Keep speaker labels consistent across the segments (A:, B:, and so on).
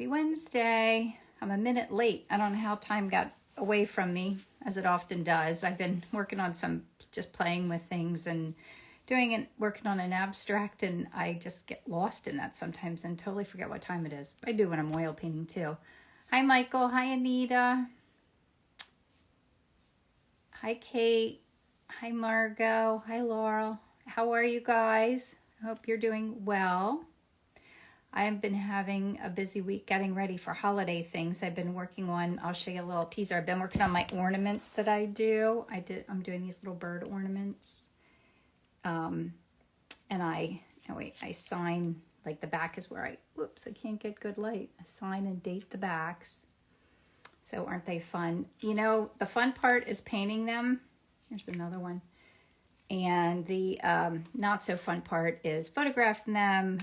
A: Happy Wednesday. I'm a minute late. I don't know how time got away from me, as it often does. I've been working on just playing with things and working on an abstract, and I just get lost in that sometimes and totally forget what time it is. I do when I'm oil painting too. Hi, Michael. Hi, Anita. Hi, Kate. Hi, Margot. Hi, Laurel. How are you guys? I hope you're doing well. I have been having a busy week getting ready for holiday things. I've been working on, I'll show you a little teaser. I've been working on my ornaments that I do. I'm doing these little bird ornaments. And I sign, like the back is where I can't get good light. I sign and date the backs. So aren't they fun? You know, the fun part is painting them. Here's another one. And the not so fun part is photographing them,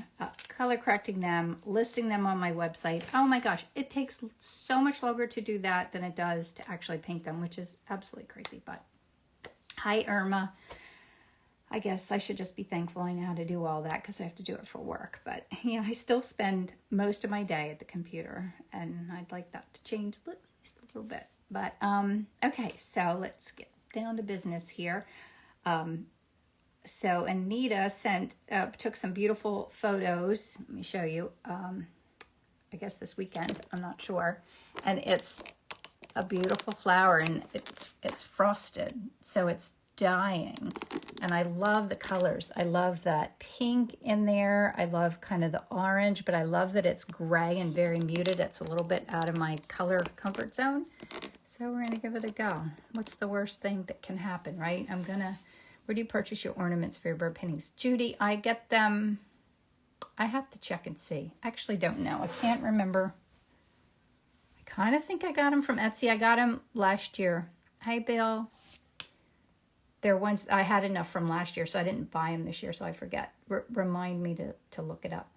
A: color correcting them, listing them on my website. Oh my gosh, it takes so much longer to do that than it does to actually paint them, which is absolutely crazy. But hi, Irma. I guess I should just be thankful I know how to do all that because I have to do it for work. But yeah, I still spend most of my day at the computer, and I'd like that to change at least a little bit. But okay, so let's get down to business here. So Anita took some beautiful photos. Let me show you. I guess this weekend, I'm not sure. And it's a beautiful flower, and it's frosted, so it's dying. And I love the colors. I love that pink in there. I love kind of the orange, but I love that it's gray and very muted. It's a little bit out of my color comfort zone. So we're gonna give it a go. What's the worst thing that can happen, right? Where do you purchase your ornaments for your bird paintings? Judy, I get them. I have to check and see. I actually don't know. I can't remember. I kind of think I got them from Etsy. I got them last year. Hi, Bill. They're ones I had enough from last year, so I didn't buy them this year, so I forget. Remind me to look it up.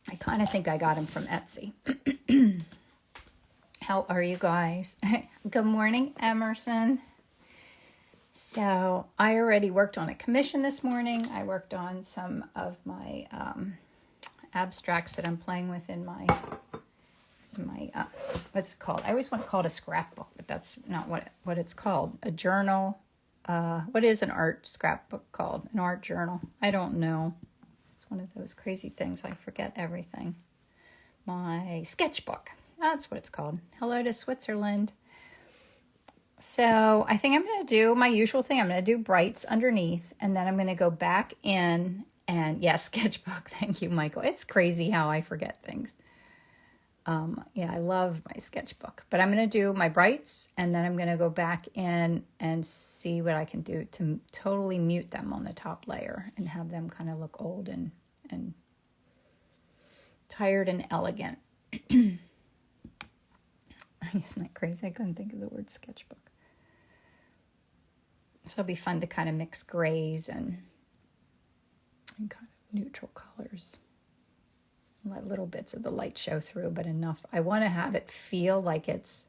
A: I kind of think I got them from Etsy. How are you guys? Good morning, Emerson. So I already worked on a commission this morning. I worked on some of my abstracts that I'm playing with in my what's it called? I always want to call it a scrapbook, but that's not what it's called. A journal. What is an art scrapbook called? An art journal. I don't know. It's one of those crazy things. I forget everything. My sketchbook. That's what it's called. Hello to Switzerland. So I think I'm going to do my usual thing. I'm going to do brights underneath, and then I'm going to go back in and, yes, sketchbook. Thank you, Michael. It's crazy how I forget things. Yeah, I love my sketchbook. But I'm going to do my brights, and then I'm going to go back in and see what I can do to totally mute them on the top layer and have them kind of look old and tired and elegant. Isn't that crazy? I couldn't think of the word sketchbook. So it'll be fun to kind of mix grays and kind of neutral colors. Let little bits of the light show through, but enough. I want to have it feel like it's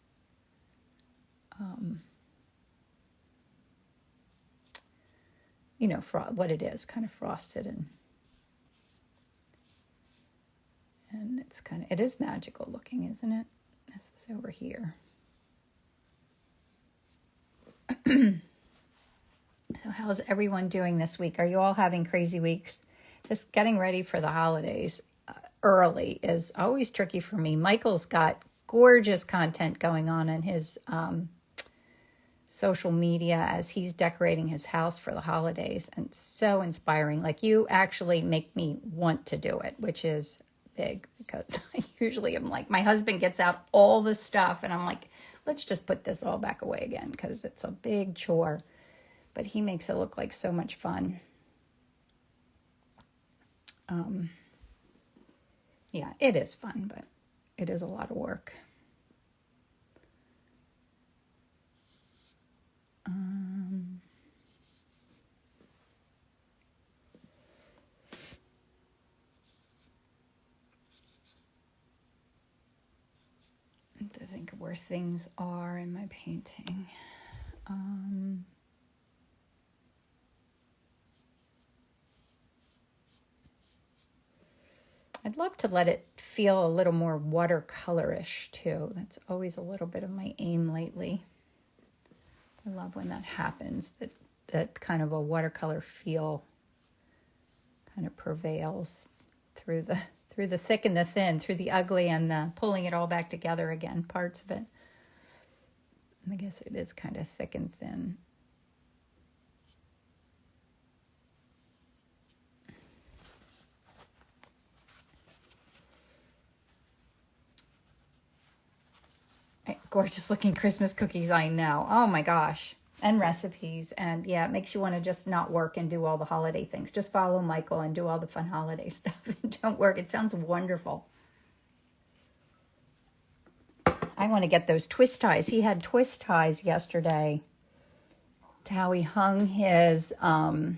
A: what it is, kind of frosted, and it is magical looking, isn't it? This is over here. So how's everyone doing this week? Are you all having crazy weeks? Just getting ready for the holidays early is always tricky for me. Michael's got gorgeous content going on in his social media as he's decorating his house for the holidays, and so inspiring. Like, you actually make me want to do it, which is big, because I usually am like, my husband gets out all the stuff and I'm like, let's just put this all back away again because it's a big chore. But he makes it look like so much fun. Yeah, it is fun, but it is a lot of work. To think of where things are in my painting. I I'd love to let it feel a little more watercolorish too. That's always a little bit of my aim lately. I love when that happens, that kind of a watercolor feel kind of prevails through the thick and the thin, through the ugly and the pulling it all back together again, parts of it. I guess it is kind of thick and thin. Gorgeous looking Christmas cookies, I know. Oh my gosh. And recipes. And yeah, it makes you want to just not work and do all the holiday things. Just follow Michael and do all the fun holiday stuff. And don't work. It sounds wonderful. I want to get those twist ties. He had twist ties yesterday. To how he hung his, are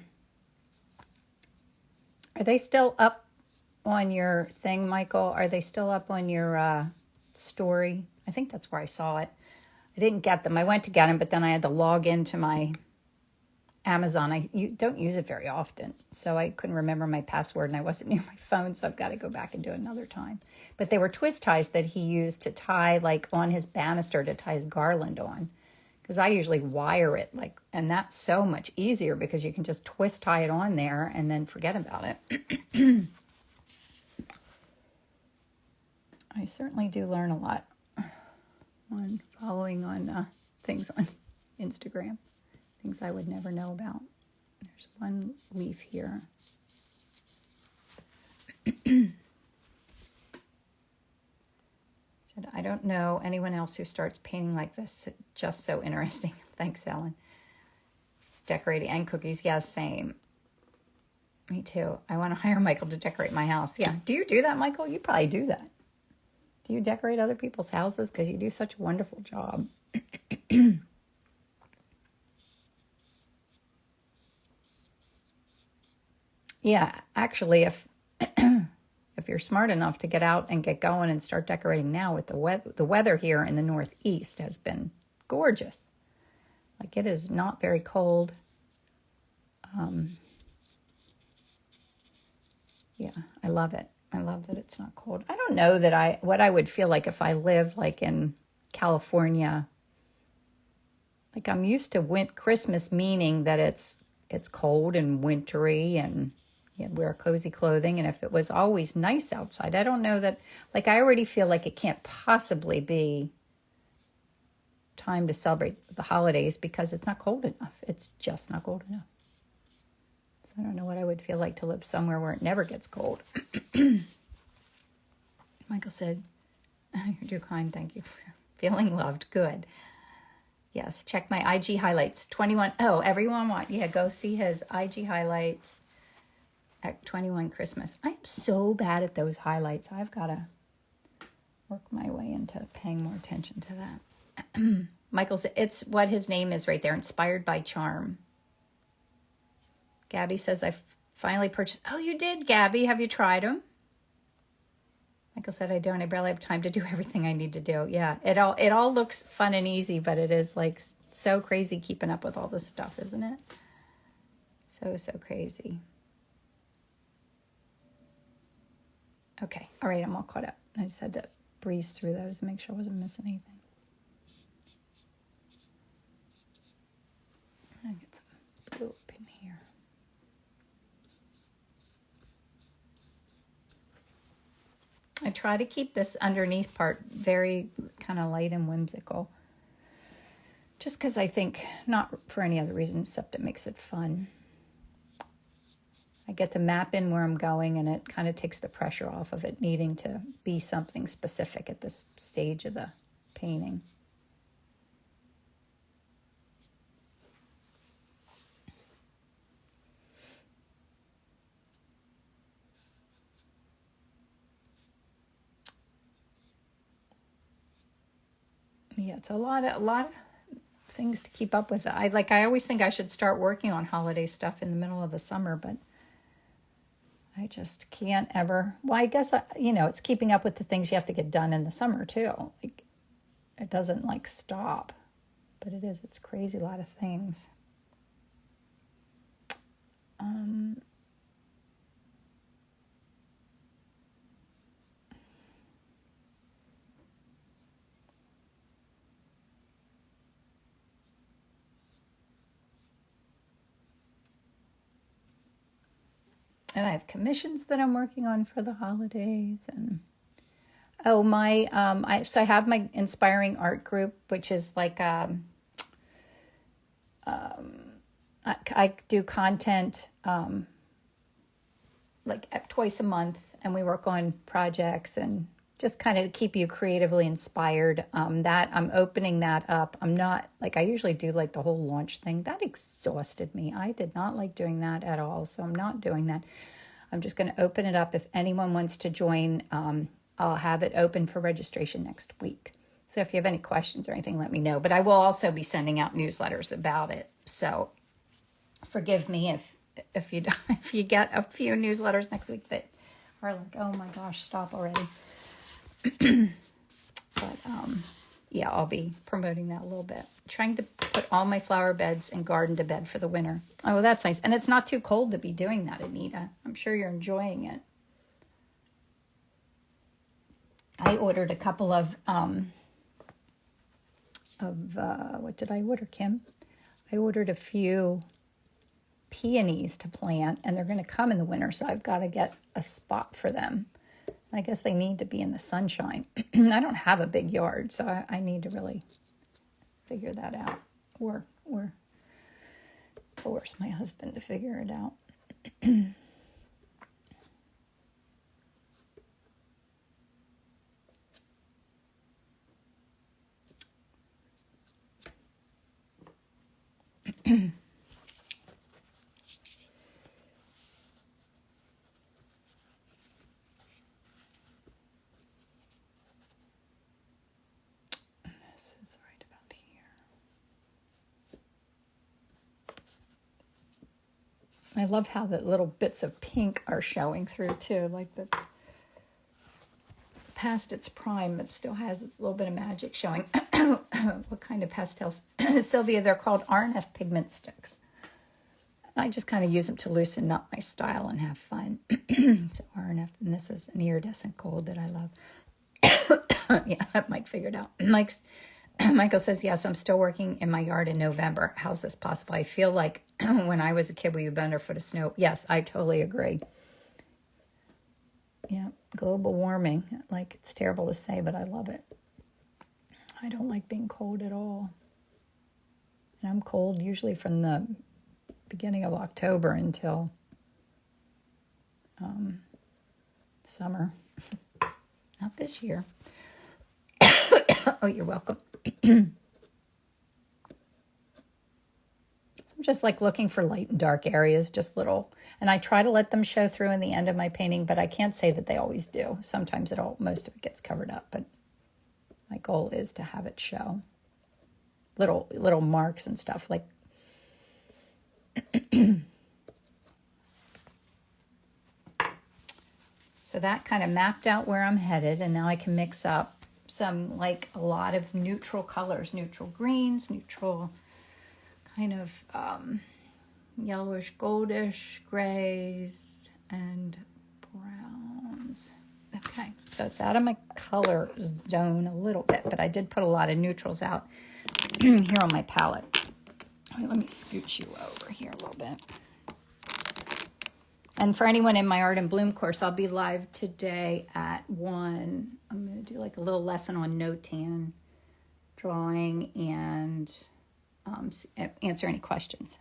A: they still up on your thing, Michael? Are they still up on your story? I think that's where I saw it. I didn't get them. I went to get them, but then I had to log into my Amazon. You don't use it very often, so I couldn't remember my password, and I wasn't near my phone, so I've got to go back and do it another time. But they were twist ties that he used to tie, like, on his banister to tie his garland on, because I usually wire it, like, and that's so much easier because you can just twist tie it on there and then forget about it. I certainly do learn a lot on following on things on Instagram, things I would never know about. There's one leaf here. I don't know anyone else who starts painting like this. Just so interesting. Thanks, Ellen. Decorating and cookies. Yeah, same. Me too. I want to hire Michael to decorate my house. Yeah. Do you do that, Michael? You probably do that. Do you decorate other people's houses? Because you do such a wonderful job. Yeah, actually, if you're smart enough to get out and get going and start decorating now, with the weather here in the Northeast has been gorgeous. Like, it is not very cold. Yeah, I love it. I love that it's not cold. I don't know that what I would feel like if I lived like in California. Like, I'm used to Christmas, meaning that it's cold and wintry and you wear cozy clothing. And if it was always nice outside, I don't know that, like, I already feel like it can't possibly be time to celebrate the holidays because it's not cold enough. It's just not cold enough. So I don't know what I would feel like to live somewhere where it never gets cold. Michael said, "You're too kind, thank you. Feeling loved, good." Yes, check my IG highlights. 21. Oh, everyone want? Yeah, go see his IG highlights at 21 Christmas. I'm so bad at those highlights. I've got to work my way into paying more attention to that. Michael said, it's what his name is right there, inspired by charm. Gabby says, I finally purchased. Oh, you did, Gabby. Have you tried them? Michael said, I don't. I barely have time to do everything I need to do. Yeah, it all looks fun and easy, but it is like so crazy keeping up with all this stuff, isn't it? So crazy. Okay, all right, I'm all caught up. I just had to breeze through those and make sure I wasn't missing anything. I get some blue up in here. I try to keep this underneath part very kind of light and whimsical. Just because I think, not for any other reason except it makes it fun. I get to map in where I'm going and it kind of takes the pressure off of it needing to be something specific at this stage of the painting. Yeah, it's a lot of things to keep up with. I always think I should start working on holiday stuff in the middle of the summer, but I just can't ever. Well, I guess it's keeping up with the things you have to get done in the summer too. Like, it doesn't like stop, but it is. It's crazy, a lot of things. And I have commissions that I'm working on for the holidays. And oh, so I have my inspiring art group, which is like I do content like twice a month, and we work on projects and just kind of keep you creatively inspired. That I'm opening that up. I'm not like I usually do like the whole launch thing. That exhausted me. I did not like doing that at all. So I'm not doing that. I'm just going to open it up. If anyone wants to join, I'll have it open for registration next week. So if you have any questions or anything, let me know. But I will also be sending out newsletters about it. So forgive me if you if you get a few newsletters next week that are like, oh my gosh, stop already. But yeah, I'll be promoting that a little bit. Trying to put all my flower beds and garden to bed for the winter. Oh, that's nice. And it's not too cold to be doing that, Anita. I'm sure you're enjoying it. I ordered a couple of what did I order, Kim? I ordered a few peonies to plant, and they're going to come in the winter, so I've got to get a spot for them. I guess they need to be in the sunshine. I don't have a big yard, so I need to really figure that out. Or coerce my husband to figure it out. This is right about here. I love how the little bits of pink are showing through too. Like that's past its prime, but still has its little bit of magic showing. What kind of pastels? Sylvia, they're called RNF pigment sticks. I just kind of use them to loosen up my style and have fun. So RNF, and this is an iridescent gold that I love. Yeah, Mike figured out. Michael says, yes, I'm still working in my yard in November. How's this possible? I feel like when I was a kid, we would be underfoot of snow. Yes, I totally agree. Yeah, global warming. Like, it's terrible to say, but I love it. I don't like being cold at all. And I'm cold usually from the beginning of October until summer. Not this year. Oh, you're welcome. So I'm just like looking for light and dark areas, just little, and I try to let them show through in the end of my painting, but I can't say that they always do. Sometimes most of it gets covered up, but my goal is to have it show little marks and stuff like. So that kind of mapped out where I'm headed, and now I can mix up some, like a lot of neutral colors, neutral greens, neutral kind of yellowish, goldish, grays, and browns. Okay, so it's out of my color zone a little bit, but I did put a lot of neutrals out here on my palette. Let me scooch you over here a little bit. And for anyone in my Art and Bloom course, I'll be live today at 1. I'm going to do like a little lesson on no-tan drawing and answer any questions.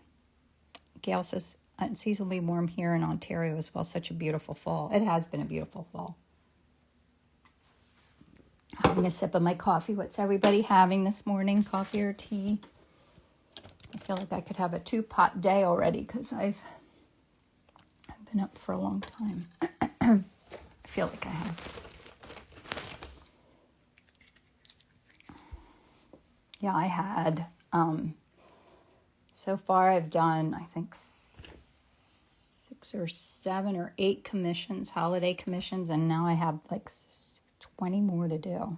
A: Gail says, unseasonably warm here in Ontario as well. Such a beautiful fall. It has been a beautiful fall. Having a sip of my coffee. What's everybody having this morning? Coffee or tea? I feel like I could have a 2-pot day already because I've been up for a long time. I feel like I have. Yeah, I had. So far I've done, I think, 6 or 7 or 8 commissions, holiday commissions, and now I have like 20 more to do,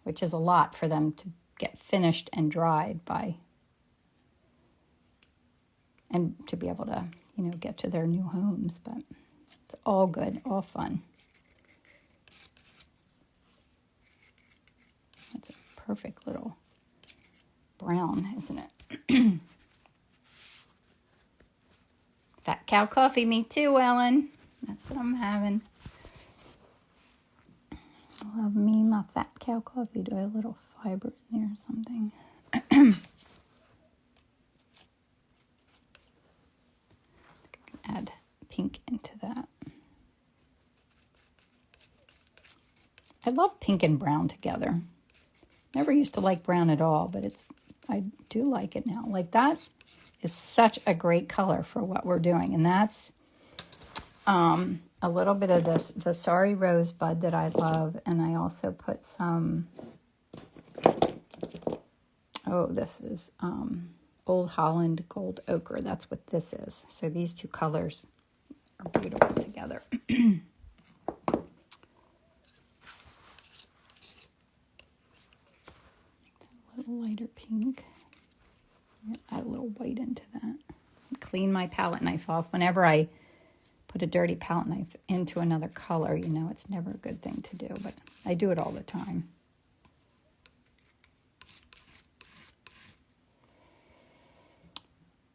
A: which is a lot for them to get finished and dried by, and to be able to, get to their new homes. But it's all good, all fun. That's a perfect little brown, isn't it? Fat cow coffee, me too, Ellen. That's what I'm having. Love me, my fat cow coffee. Do I have a little fiber in there or something? Add pink into that. I love pink and brown together. Never used to like brown at all, but I do like it now. Like that is such a great color for what we're doing. And that's a little bit of this Vasari Rosebud that I love. And I also put some, this is Old Holland Gold Ochre. That's what this is. So these two colors are beautiful together. A little lighter pink. Add a little white into that. Clean my palette knife off. Whenever I put a dirty palette knife into another color, you know, it's never a good thing to do, but I do it all the time.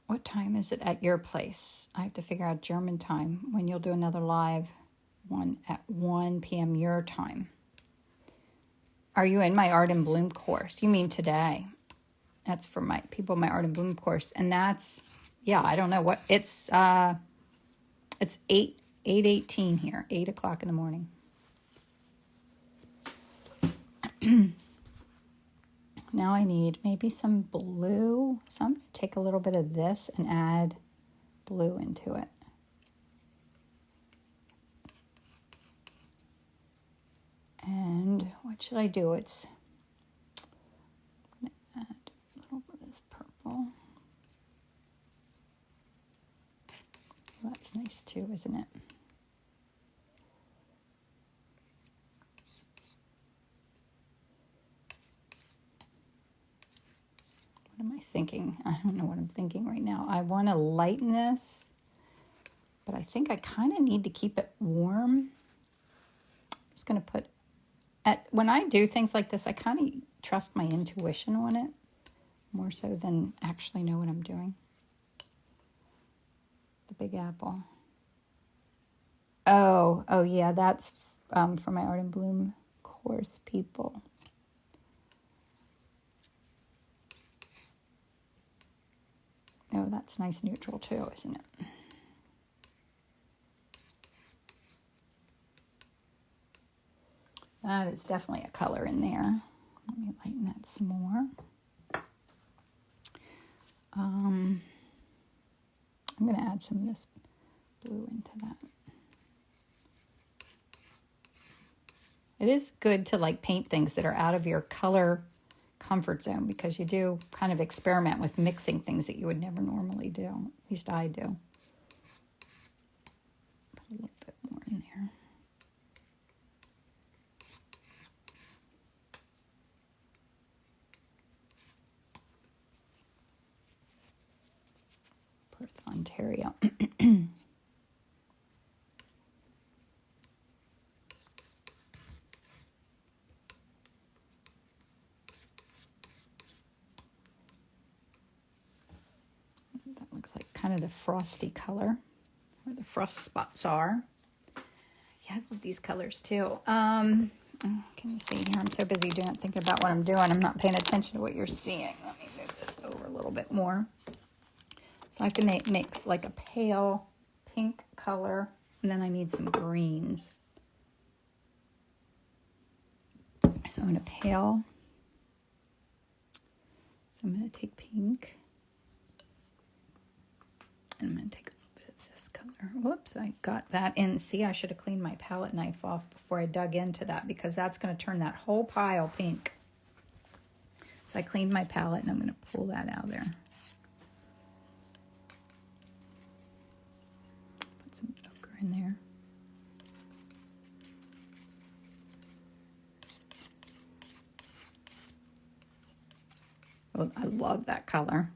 A: What time is it at your place? I have to figure out German time when you'll do another live one at 1 p.m. your time. Are you in my Art and Bloom course? You mean today? That's for my people, my Art and Bloom course. And that's, yeah, I don't know what, it's 8:18 here, 8 o'clock in the morning. Now I need maybe some blue. So I'm going to take a little bit of this and add blue into it. And what should I do? I'm going to add a little bit of this purple. Well, that's nice too, isn't it? What am I thinking? I don't know what I'm thinking right now. I want to lighten this, but I think I kind of need to keep it warm. I'm just going to put, when I do things like this, I kind of trust my intuition on it more so than actually know what I'm doing. The Big Apple. Oh yeah, that's for my Art and Bloom course people. Oh, that's nice neutral too, isn't it? That is definitely a color in there. Let me lighten that some more. I'm going to add some of this blue into that. It is good to like paint things that are out of your color comfort zone because you do kind of experiment with mixing things that you would never normally do. At least I do. Put a little bit more in there. Perth, Ontario. That looks like kind of the frosty color, where the frost spots are. Yeah, I love these colors too. Can you see here? I'm so busy thinking about what I'm doing. I'm not paying attention to what you're seeing. Let me move this over a little bit more. So I have to mix like a pale pink color, and then I need some greens. So I'm going to pale. So I'm going to take pink. And I'm going to take a little bit of this color. Whoops, I got that in. See, I should have cleaned my palette knife off before I dug into that because that's going to turn that whole pile pink. So I cleaned my palette and I'm going to pull that out of there. Put some ochre in there. Oh, I love that color.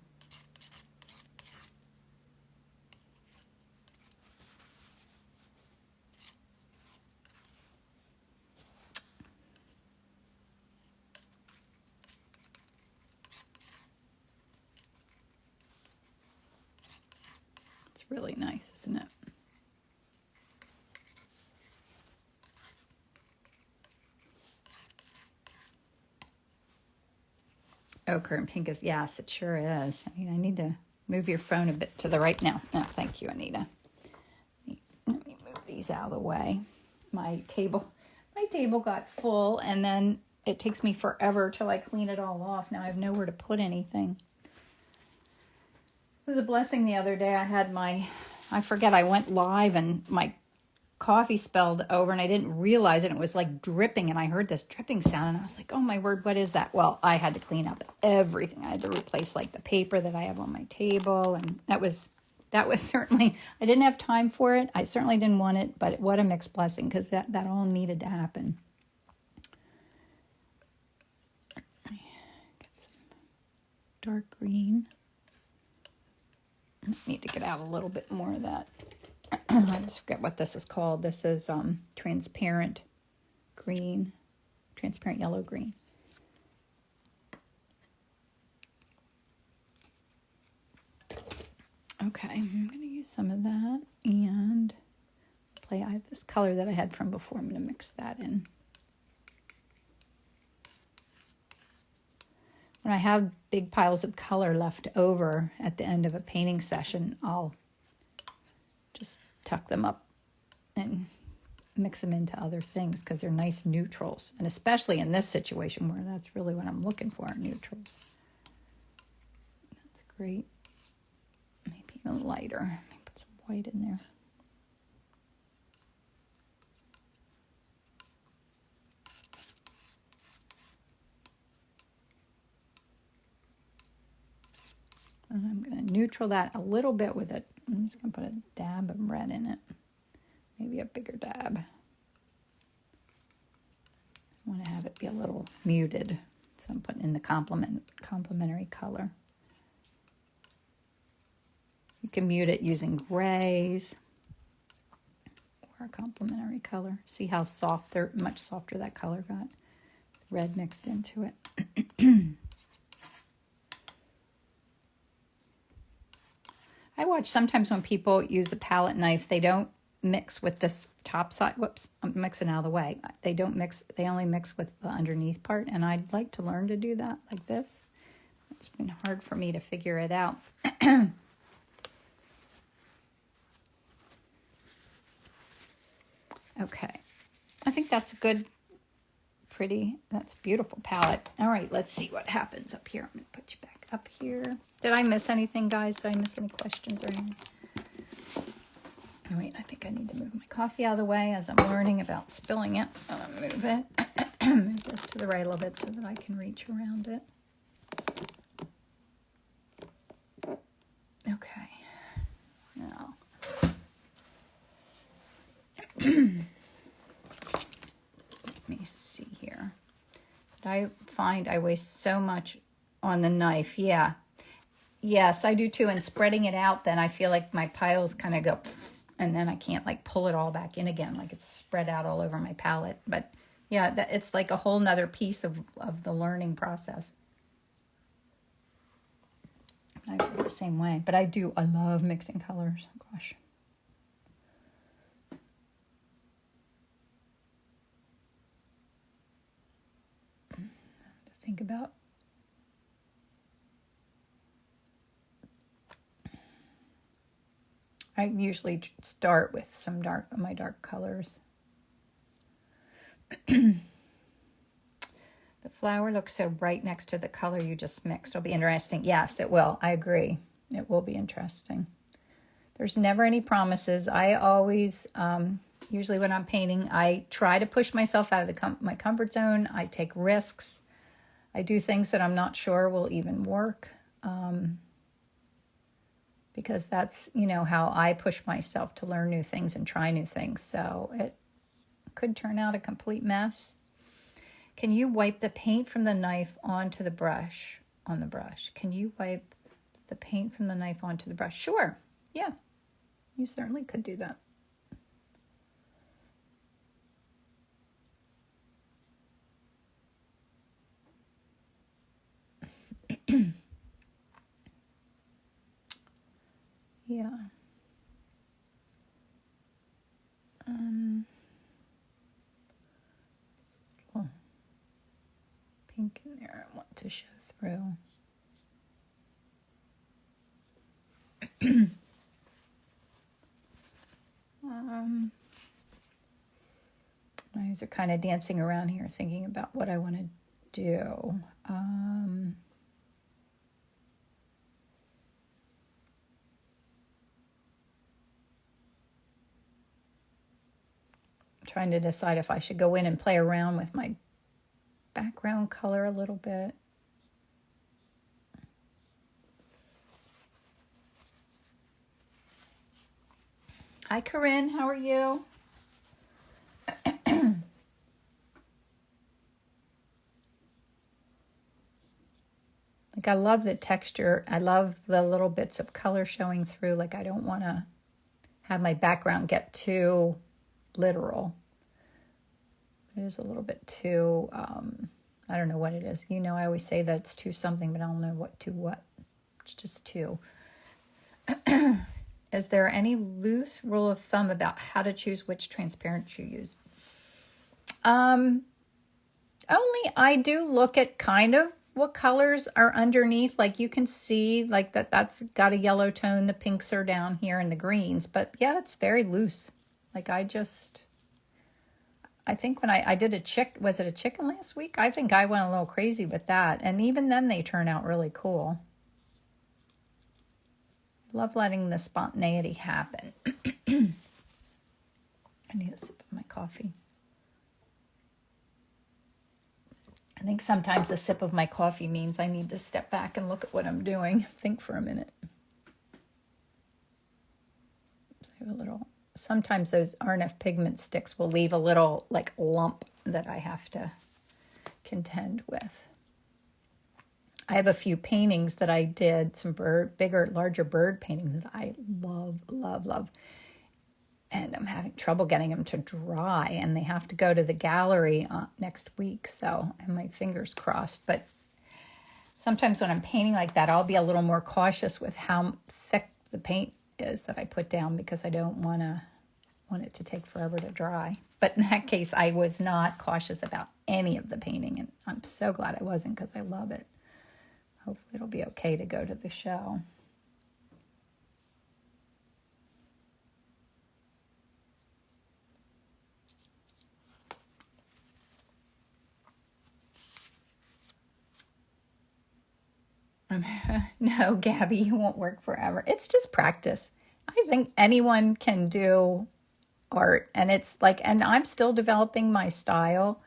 A: It's really nice, isn't it? Ochre and pink is, yes, it sure is. I mean, I need to move your phone a bit to the right now. Oh, thank you, Anita. Let me move these out of the way. My table got full, and then it takes me forever till I clean it all off. Now I have nowhere to put anything. It was a blessing the other day. I forget, I went live and my coffee spilled over and I didn't realize it. It was like dripping, and I heard this dripping sound and I was like, oh my word, what is that? Well, I had to clean up everything. I had to replace like the paper that I have on my table, and that was certainly, I didn't have time for it. I certainly didn't want it, but what a mixed blessing, because that all needed to happen. Get some dark green. I need to get out a little bit more of that. I just forget what this is called. This is transparent green, transparent yellow green. Okay, I'm going to use some of that and I have this color that I had from before. I'm going to mix that in. When I have big piles of color left over at the end of a painting session, I'll just tuck them up and mix them into other things because they're nice neutrals. And especially in this situation where that's really what I'm looking for, neutrals. That's great. Maybe even lighter. Let me put some white in there. And I'm going to neutral that a little bit with it. I'm just going to put a dab of red in it. Maybe a bigger dab. I want to have it be a little muted. So I'm putting in the complementary color. You can mute it using grays or a complementary color. See how much softer that color got. Red mixed into it. I watch sometimes when people use a palette knife, they don't mix with this top side. Whoops, I'm mixing out of the way. They don't mix, they only mix with the underneath part. And I'd like to learn to do that like this. It's been hard for me to figure it out. Okay, I think that's a good, that's beautiful palette. All right, let's see what happens up here. I'm going to put you back up here. Did I miss anything, guys? Did I miss any questions or anything? All right, I think I need to move my coffee out of the way as I'm learning about spilling it. I'm going to move it. Move this to the right a little bit so that I can reach around it. Okay. Now. Let me see here. I find I waste so much on the knife. Yeah. Yes, I do too. And spreading it out, then I feel like my piles kind of go, and then I can't like pull it all back in again, like it's spread out all over my palette. But yeah, it's like a whole nother piece of the learning process. I feel the same way. But I love mixing colors. Oh, gosh. Think about. I usually start with some my dark colors. The flower looks so bright next to the color you just mixed. It'll be interesting. Yes, it will. I agree. It will be interesting. There's never any promises. I always, usually when I'm painting, I try to push myself out of my comfort zone. I take risks. I do things that I'm not sure will even work. Because that's, how I push myself to learn new things and try new things. So it could turn out a complete mess. Can you wipe the paint from the knife onto the brush, on the brush? Can you wipe the paint from the knife onto the brush? Sure. Yeah, you certainly could do that. Yeah. Little pink pink in there I want to show through. My eyes are kind of dancing around here thinking about what I want to do. Trying to decide if I should go in and play around with my background color a little bit. Hi, Corinne. How are you? Like, I love the texture. I love the little bits of color showing through. Like, I don't want to have my background get too literal. It is a little bit too, I don't know what it is. You know, I always say that it's too something, but I don't know what. It's just too. Is there any loose rule of thumb about how to choose which transparent you use? Only I do look at kind of what colors are underneath. Like, you can see like that's got a yellow tone. The pinks are down here and the greens. But yeah, it's very loose. Like, I think when I did was it a chicken last week? I think I went a little crazy with that. And even then they turn out really cool. Love letting the spontaneity happen. I need a sip of my coffee. I think sometimes a sip of my coffee means I need to step back and look at what I'm doing. Think for a minute. So I have a little... Sometimes those RNF pigment sticks will leave a little like lump that I have to contend with. I have a few paintings that I did, some larger bird paintings that I love, love, love. And I'm having trouble getting them to dry, and they have to go to the gallery next week. So, and my fingers crossed. But sometimes when I'm painting like that, I'll be a little more cautious with how thick the paint is that I put down, because I don't want it to take forever to dry. But in that case, I was not cautious about any of the painting, and I'm so glad I wasn't, because I love it. Hopefully it'll be okay to go to the show. No, Gabby, you won't work forever. It's just practice. I think anyone can do art, and it's like, and I'm still developing my style.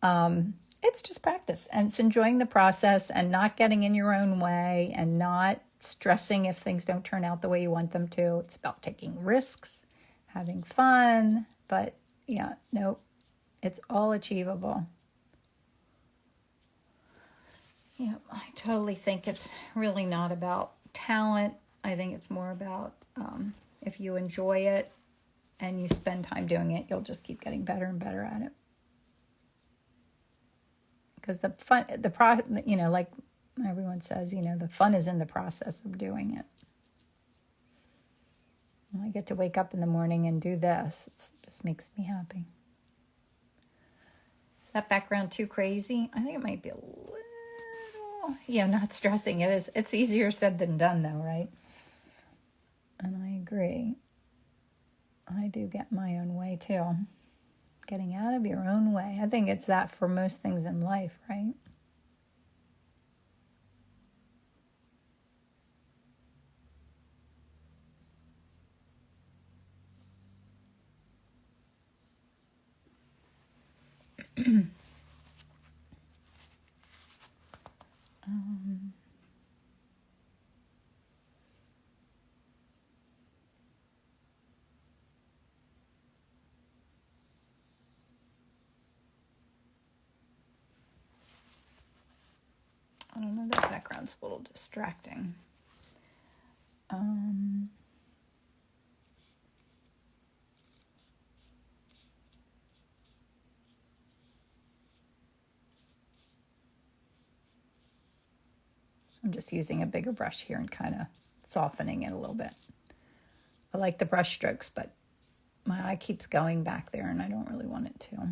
A: It's just practice, and it's enjoying the process and not getting in your own way and not stressing if things don't turn out the way you want them to. It's about taking risks, having fun, but yeah, no, it's all achievable. Yeah, I totally think it's really not about talent. I think it's more about if you enjoy it and you spend time doing it, you'll just keep getting better and better at it. Because like everyone says, the fun is in the process of doing it. When I get to wake up in the morning and do this, it just makes me happy. Is that background too crazy? I think it might be a little... not stressing. It's easier said than done, though, right? And I agree. I do get my own way, too. Getting out of your own way. I think it's that for most things in life, right? I don't know, that background's a little distracting. I'm just using a bigger brush here and kind of softening it a little bit. I like the brush strokes, but my eye keeps going back there and I don't really want it to.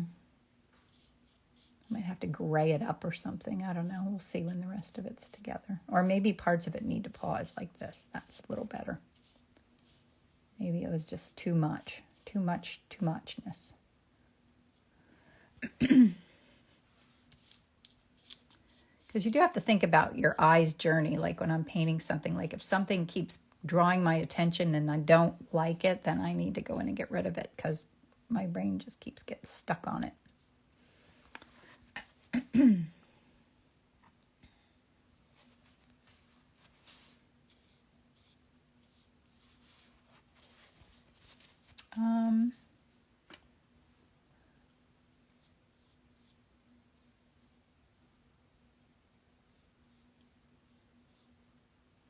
A: Might have to gray it up or something. I don't know. We'll see when the rest of it's together. Or maybe parts of it need to pause like this. That's a little better. Maybe it was just too much. Too muchness. Because you do have to think about your eye's journey. Like when I'm painting something, like if something keeps drawing my attention and I don't like it, then I need to go in and get rid of it because my brain just keeps getting stuck on it.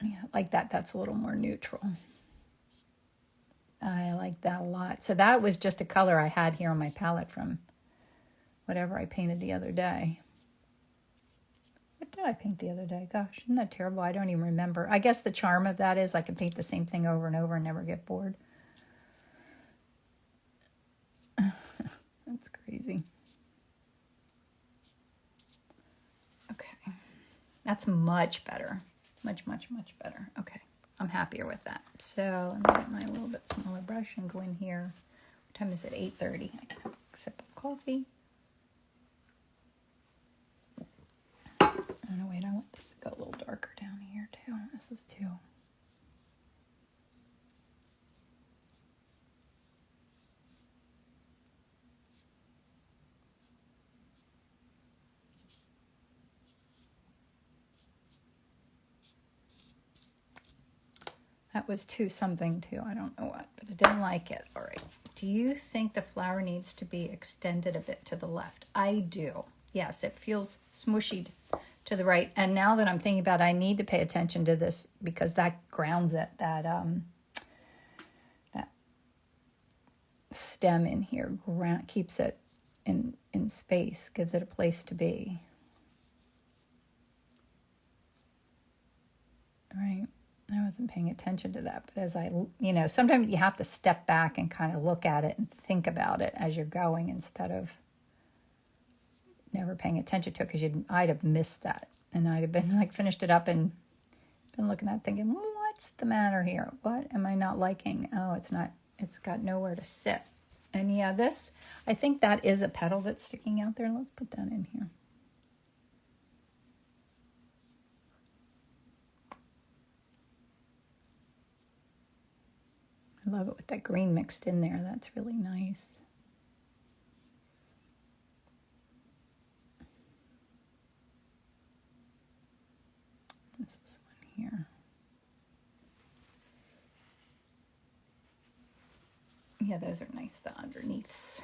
A: Yeah, like that. That's a little more neutral. I like that a lot. So that was just a color I had here on my palette from whatever I painted the other day. What did I paint the other day? Gosh, isn't that terrible? I don't even remember. I guess the charm of that is I can paint the same thing over and over and never get bored. That's crazy. Okay. That's much better. Much better. Okay. I'm happier with that. So let me get my little bit smaller brush and go in here. What time is it? 8:30. I can have a sip of coffee. Oh, no, wait. I want this to go a little darker down here, too. This is too... That was too something too. I don't know what, but I didn't like it. All right. Do you think the flower needs to be extended a bit to the left? I do. Yes, it feels smushy to the right. And now that I'm thinking about it, I need to pay attention to this because that grounds it. That stem in here keeps it in space, gives it a place to be. Right. I wasn't paying attention to that, but as sometimes you have to step back and kind of look at it and think about it as you're going instead of never paying attention to it because I'd have missed that. And I'd have been like finished it up and been looking at it thinking, well, what's the matter here? What am I not liking? Oh, it's got nowhere to sit. And yeah, I think that is a petal that's sticking out there. Let's put that in here. I love it with that green mixed in there. That's really nice. This is one here. Yeah, those are nice, the underneaths.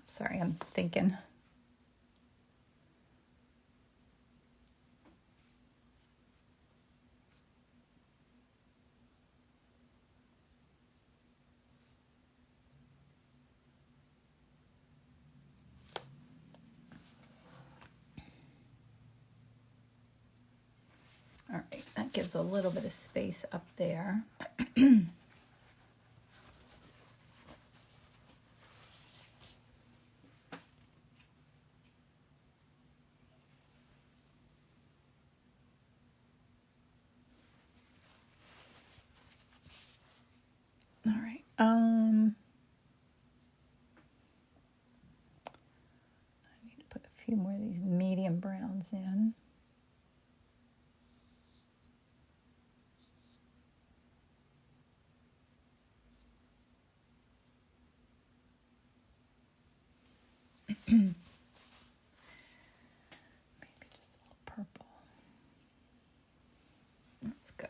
A: Sorry, I'm thinking. All right, that gives a little bit of space up there. All right. I need to put a few more of these medium browns in. Maybe just a little purple. That's good.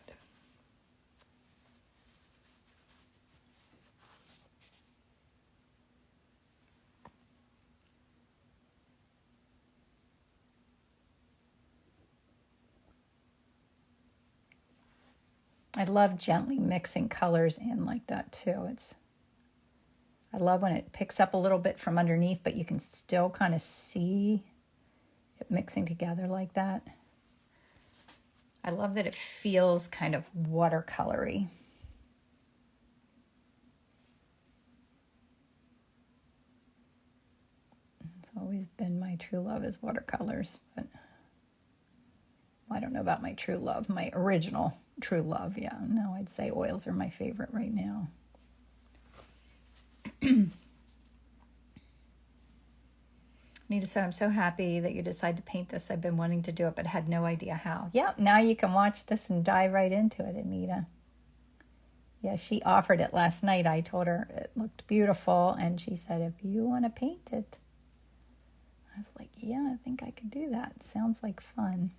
A: I love gently mixing colors in like that too. I love when it picks up a little bit from underneath, but you can still kind of see it mixing together like that. I love that it feels kind of watercolory. It's always been my true love is watercolors, but I don't know about my true love, my original true love. Yeah, no, I'd say oils are my favorite right now. Nita said, I'm so happy that you decided to paint this. I've been wanting to do it, but had no idea how. Yeah, now you can watch this and dive right into it, Anita. Yeah, she offered it last night. I told her it looked beautiful, and she said, if you want to paint it. I was like, yeah, I think I could do that. Sounds like fun.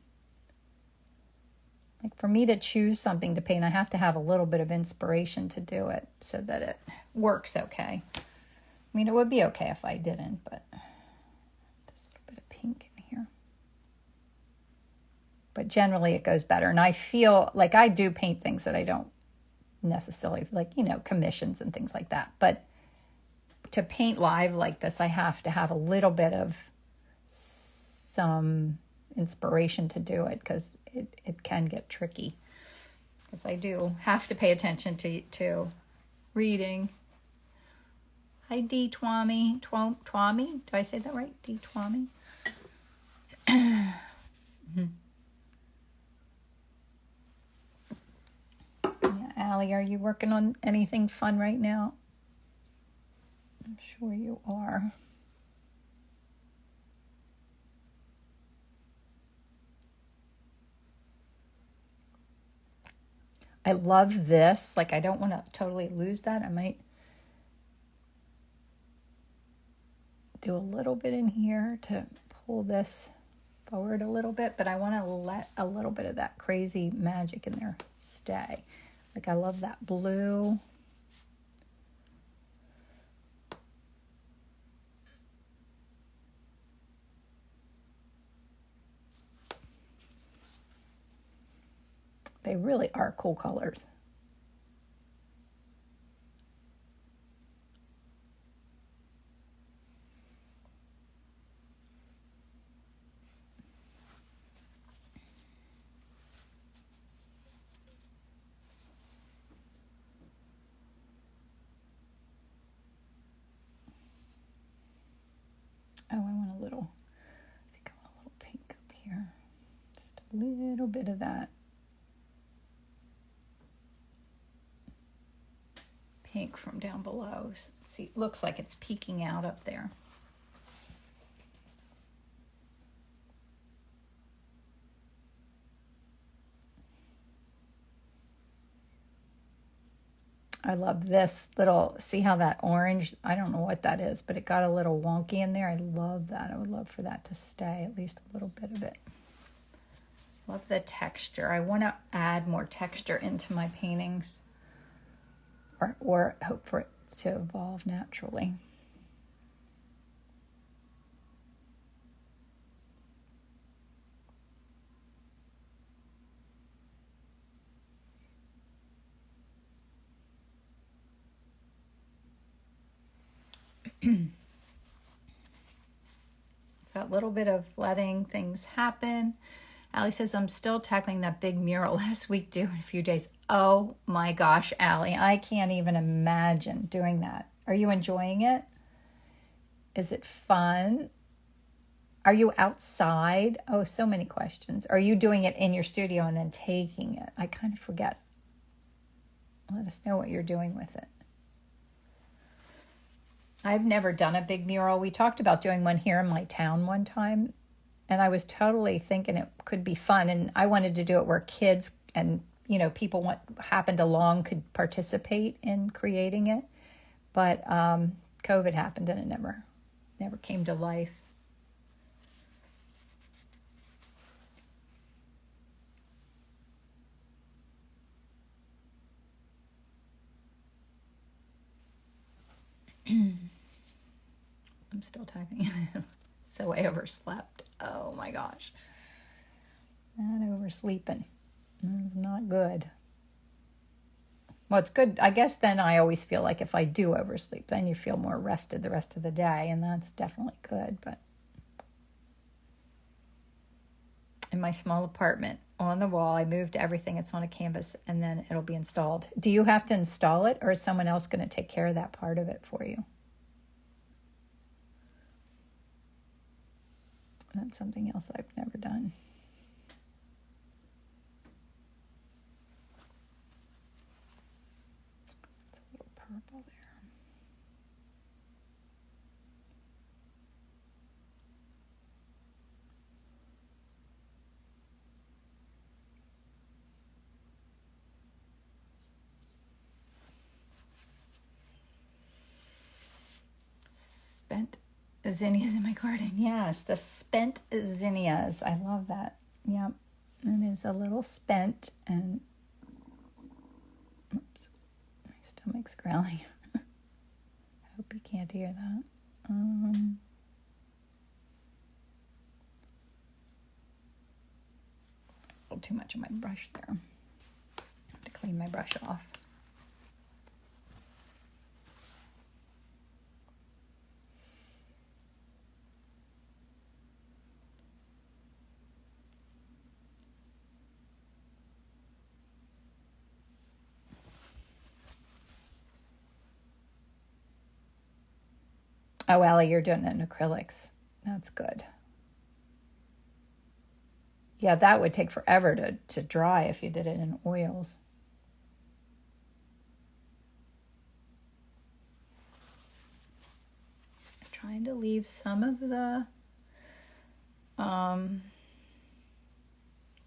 A: Like for me to choose something to paint, I have to have a little bit of inspiration to do it so that it works okay. I mean, it would be okay if I didn't, but there's a little bit of pink in here. But generally it goes better. And I feel like I do paint things that I don't necessarily, like, you know, commissions and things like that. But to paint live like this, I have to have a little bit of some inspiration to do it, because it can get tricky, because I do have to pay attention to reading. Hi, D. Twami. Twami? Do I say that right? D. Twami? Mm-hmm. Yeah, Allie, are you working on anything fun right now? I'm sure you are. I love this. Like, I don't want to totally lose that. I might do a little bit in here to pull this forward a little bit, but I want to let a little bit of that crazy magic in there stay. Like, I love that blue. They really are cool colors. Oh, I want a little, I think I want a little pink up here. Just a little bit of that pink from down below. See, it looks like it's peeking out up there. I love this little, see how that orange, I don't know what that is, but it got a little wonky in there. I love that. I would love for that to stay, at least a little bit of it. Love the texture. I want to add more texture into my paintings, or hope for it to evolve naturally. So that little bit of letting things happen. Allie says, I'm still tackling that big mural last week, due in a few days. Oh my gosh, Allie, I can't even imagine doing that. Are you enjoying it? Is it fun? Are you outside? Oh, so many questions. Are you doing it in your studio and then taking it? I kind of forget. Let us know what you're doing with it. I've never done a big mural. We talked about doing one here in my town one time, and I was totally thinking it could be fun, and I wanted to do it where kids and, you know, people happened along could participate in creating it. But COVID happened and it never came to life. I'm still typing. So I overslept. Oh my gosh. Not oversleeping. That's not good. Well, it's good. I guess then I always feel like if I do oversleep, then you feel more rested the rest of the day, and that's definitely good. But in my small apartment, on the wall, I moved everything. It's on a canvas, and then it'll be installed. Do you have to install it, or is someone else going to take care of that part of it for you? That's something else I've never done. It's a little purple there. Spent zinnias in my garden. Yes, the spent zinnias. I love that. Yep. It is a little spent, and oops, my stomach's growling. I hope you can't hear that. A little too much of my brush there. I have to clean my brush off. Oh, Ellie, you're doing it in acrylics. That's good. Yeah, that would take forever to dry if you did it in oils. Trying to leave some of the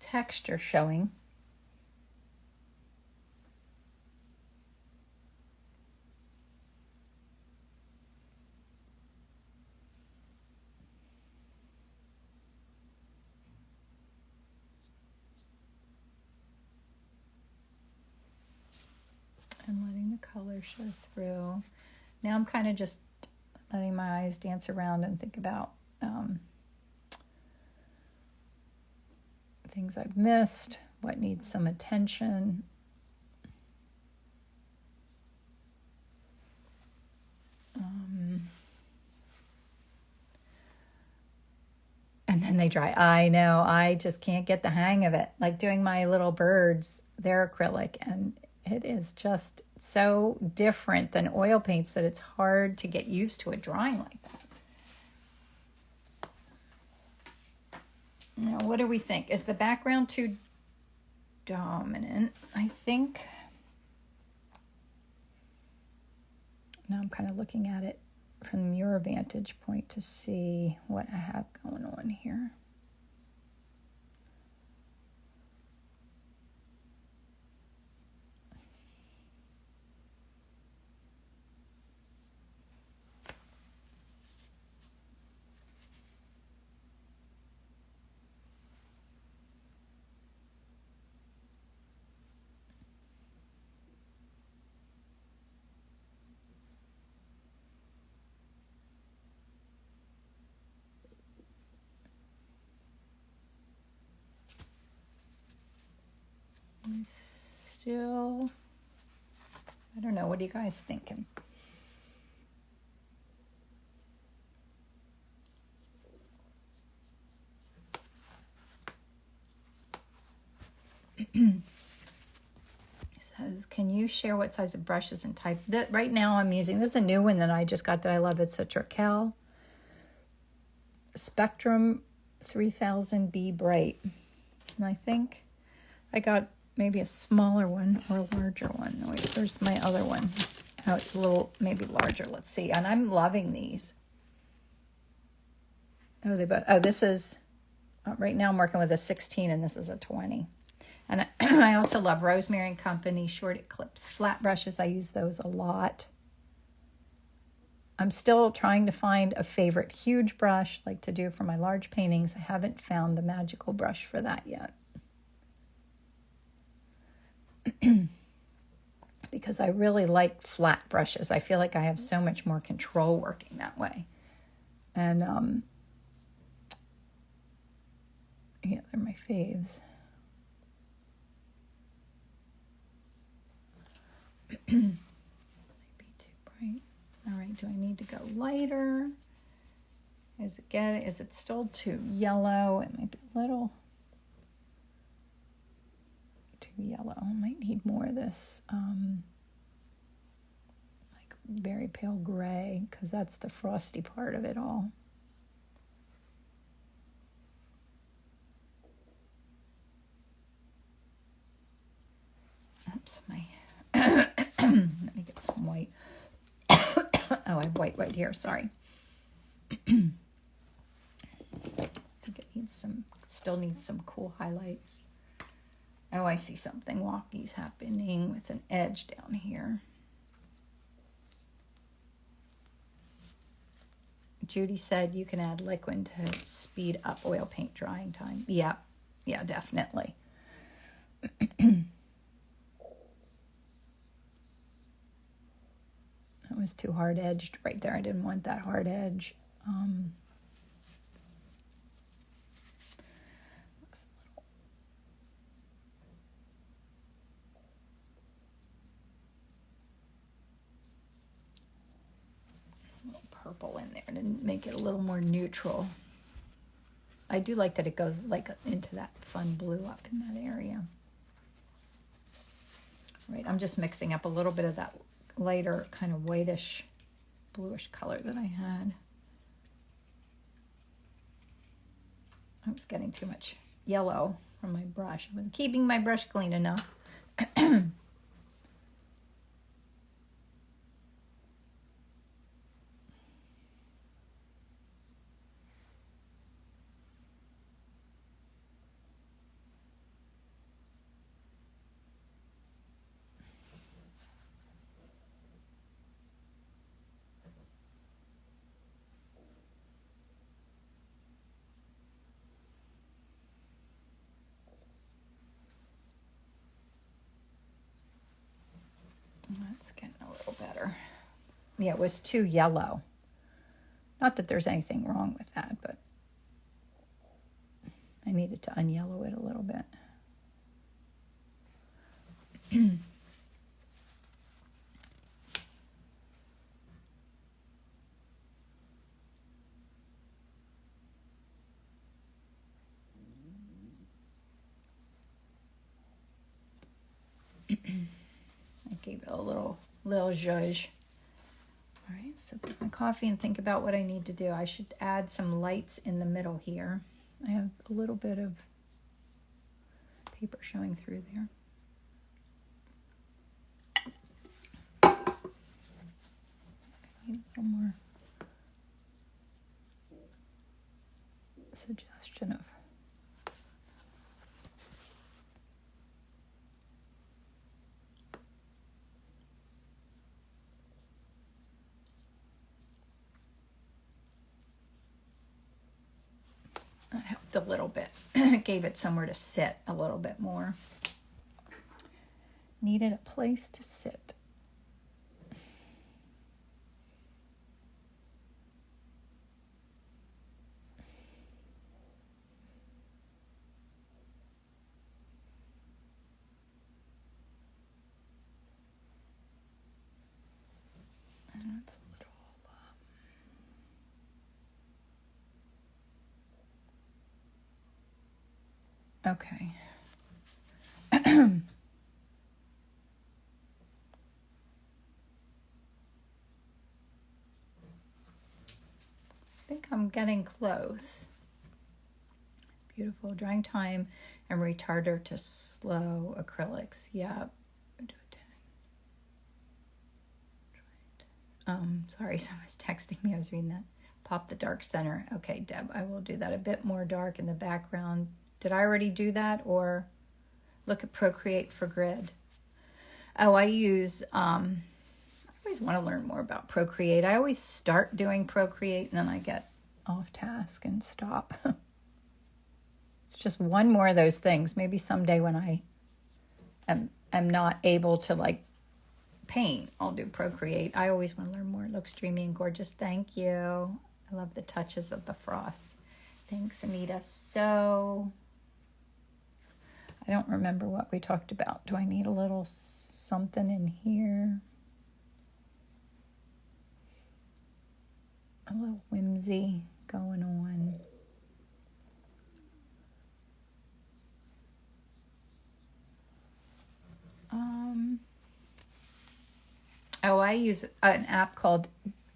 A: texture showing. And letting the color show through. Now I'm kind of just letting my eyes dance around and think about things I've missed, what needs some attention. And then they dry. I know, I just can't get the hang of it. Like doing my little birds, they're acrylic, and it is just so different than oil paints that it's hard to get used to it drying like that. Now, what do we think? Is the background too dominant? I think. Now I'm kind of looking at it from your vantage point to see what I have going on here. Still, I don't know. What are you guys thinking? It says, can you share what size of brushes and type? That right now I'm using, this is a new one that I just got that I love. It's a Trakell Spectrum 3000B Bright. And I think I got maybe a smaller one or a larger one. Wait, there's my other one. Oh, it's a little, maybe larger. Let's see. And I'm loving these. Oh, this is, right now I'm working with a 16 and this is a 20. And I also love Rosemary and Company Short Eclipse flat brushes. I use those a lot. I'm still trying to find a favorite huge brush, like to do for my large paintings. I haven't found the magical brush for that yet. Because I really like flat brushes. I feel like I have so much more control working that way. And yeah, they're my faves. be too bright. All right, do I need to go lighter? Is it still too yellow? It might be a little too yellow. I might need more of this like very pale gray, because that's the frosty part of it all. Oops, let me get some white. Oh, I have white right here, sorry. I think it still needs some cool highlights. Oh, I see something wonky's happening with an edge down here. Judy said you can add liquid to speed up oil paint drying time. Yeah, definitely. That was too hard edged right there. I didn't want that hard edge. Looks a little purple in there. Didn't make it a little more neutral. I do like that it goes like into that fun blue up in that area. Right, I'm just mixing up a little bit of that lighter kind of whitish bluish color that I had. I was getting too much yellow from my brush. I wasn't keeping my brush clean enough. That's getting a little better. Yeah, it was too yellow. Not that there's anything wrong with that, but I needed to unyellow it a little bit. I gave it a little zhuzh. All right, so put my coffee and think about what I need to do. I should add some lights in the middle here. I have a little bit of paper showing through there. I need a little more suggestion of that helped a little bit. It gave it somewhere to sit a little bit more. Needed a place to sit. That's a little okay. I think I'm getting close. Beautiful. Drying time and retarder to slow acrylics. Yeah. Sorry, someone's texting me. I was reading that. Pop the dark center. Okay, Deb, I will do that. A bit more dark in the background. Did I already do that, or look at Procreate for grid? Oh, I use, I always want to learn more about Procreate. I always start doing Procreate and then I get off task and stop. It's just one more of those things. Maybe someday when I am not able to like paint, I'll do Procreate. I always want to learn more. It looks dreamy and gorgeous. Thank you. I love the touches of the frost. Thanks, Anita. So I don't remember what we talked about. Do I need a little something in here. A little whimsy going on. Oh, I use an app called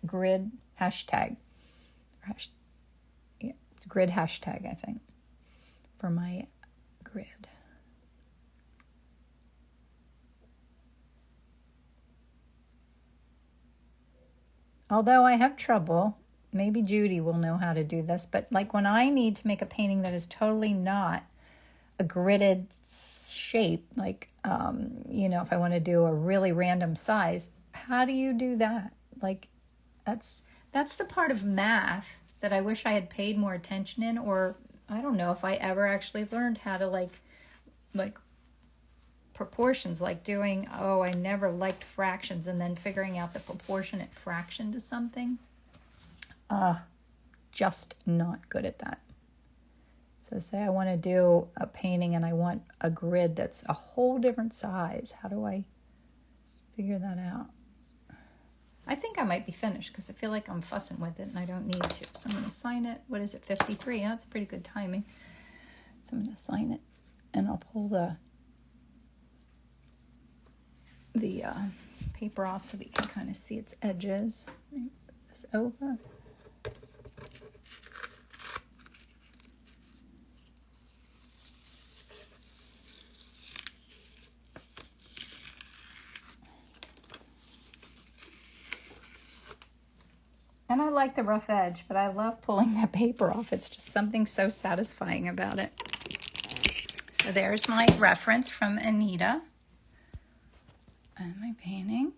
A: Grid Hashtag. Yeah, it's Grid Hashtag, I think, for my grid. Although I have trouble, maybe Judy will know how to do this, but like when I need to make a painting that is totally not a gridded shape, like, if I want to do a really random size, how do you do that? Like, that's the part of math that I wish I had paid more attention in, or I don't know if I ever actually learned how to like proportions, like doing, I never liked fractions, and then figuring out the proportionate fraction to something. Just not good at that. So say I want to do a painting and I want a grid that's a whole different size. How do I figure that out? I think I might be finished because I feel like I'm fussing with it and I don't need to. So I'm going to sign it. What is it, 53? That's pretty good timing. So I'm going to sign it and I'll pull the paper off so we can kind of see its edges. Put this over. And I like the rough edge, but I love pulling that paper off. It's just something so satisfying about it. So there's my reference from Anita. And my painting.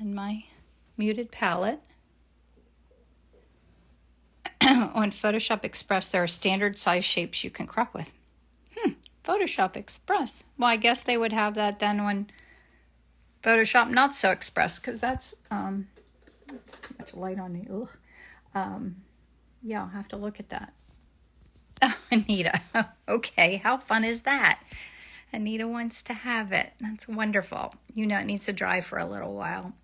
A: And my muted palette. On Photoshop Express, there are standard size shapes you can crop with. Photoshop Express. Well, I guess they would have that then on Photoshop Not So Express, because that's... There's too much light on me. Yeah, I'll have to look at that. Oh, Anita. Okay, how fun is that? Anita wants to have it. That's wonderful. It needs to dry for a little while.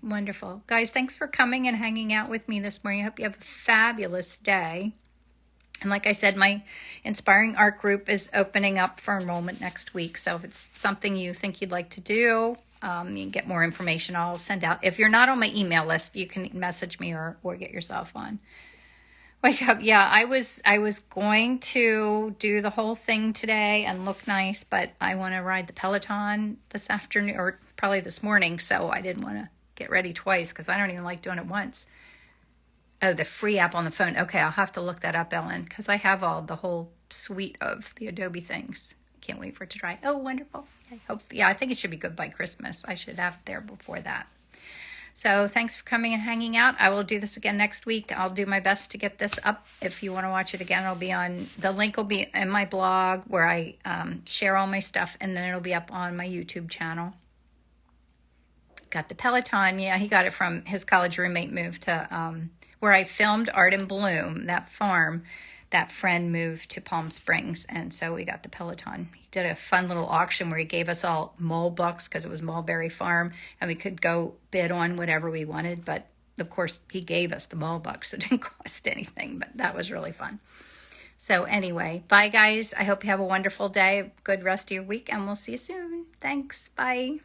A: Wonderful. Guys, thanks for coming and hanging out with me this morning. I hope you have a fabulous day. And like I said, my Inspiring Art group is opening up for enrollment next week. So if it's something you think you'd like to do, you can get more information. I'll send out. If you're not on my email list, you can message me or get yourself on. Wake up. Yeah, I was going to do the whole thing today and look nice, but I want to ride the Peloton this afternoon, or probably this morning, so I didn't want to get ready twice because I don't even like doing it once. Oh, the free app on the phone. Okay, I'll have to look that up, Ellen, because I have the whole suite of the Adobe things. I can't wait for it to dry. Oh, wonderful. I think it should be good by Christmas. I should have it there before that. So thanks for coming and hanging out. I will do this again next week. I'll do my best to get this up. If you want to watch it again, the link will be in my blog where I share all my stuff, and then it'll be up on my YouTube channel. Got the Peloton. Yeah, he got it from his college roommate moved to where I filmed Art in Bloom, that farm. That friend moved to Palm Springs, and so we got the Peloton. He did a fun little auction where he gave us all mole bucks because it was Mulberry Farm, and we could go bid on whatever we wanted, but of course he gave us the mole bucks, so it didn't cost anything, but that was really fun. So anyway, bye guys. I hope you have a wonderful day, good rest of your week, and we'll see you soon. Thanks. Bye.